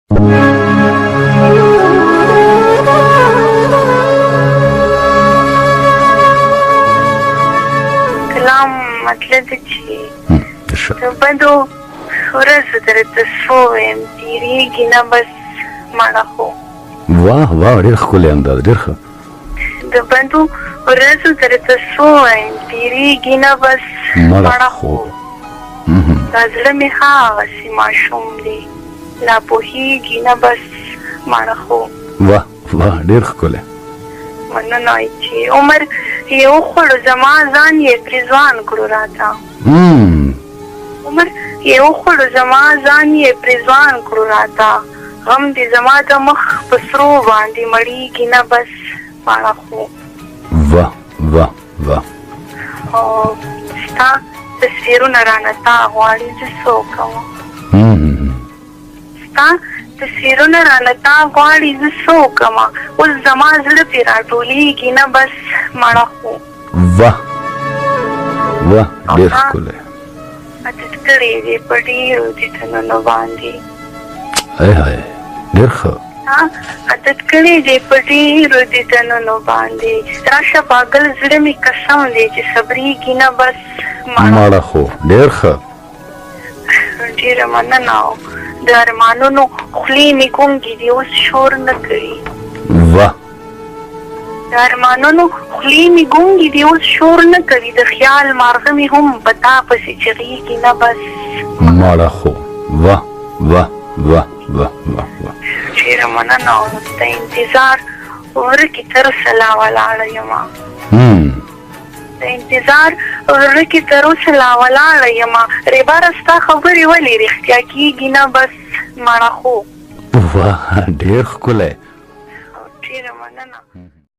کلام مطلب چې د بدو ورځو درته سویم تېرېږي نه بس مړه خو واه واه ډېر ښکلی انداز ډېر ښه د بدو ورځو درته سویم تېرېږي نه بس مړه خو دا زړه مې هغسې ماشوم دی لا پوهېږي نه بس مړه خو واه واه ډېر ښکلی مننه چې عمر یې وخوړو زما ځان یې پرې ځوان کړو راته عمر یې وخوړو زما ځان یې پرې ځوان کړو راته غم دې زما د مخ په سرو باندې مړېږي نه بس مړه خو واه واه واه او ستا تصویرونه رانه تا غواړي زه څه وکړم ستا تصویرونه رانه تا غواړي زه څه وکړم اوس زما زړه پرې راټولېږي نه بس مړه خو واه واه ډېر ښکلی عادت کړی دی په ډېرو دیدنونو باندې هی هی ډېر ښه عادت کړی دی په ډېرو دیدنونو باندې راشه پاگل زړه مې قسم دی چې صبرېږي نه بس مړه خو ډېر ښه ډېره مننه د ارمانونو خولې مې ګونګې دي اوس شور نه کوي واه د ارمانونو خولې مې ګونګې دي اوس شور نه کوي د خیال مارغه مې هم په تا پسې چغېږي نه بس مړه خو واه واه واه واه واه واه ډېره مننه او د انتظار ورکې تر اوسه لا ولاړه یمه د انتظار ورکې تر اوسه لا ولاړه یمه رېباره ستا خبرې ولې رښتیا کېږي نه بس مړه خو واه ډېر ښکلی ډېره مننه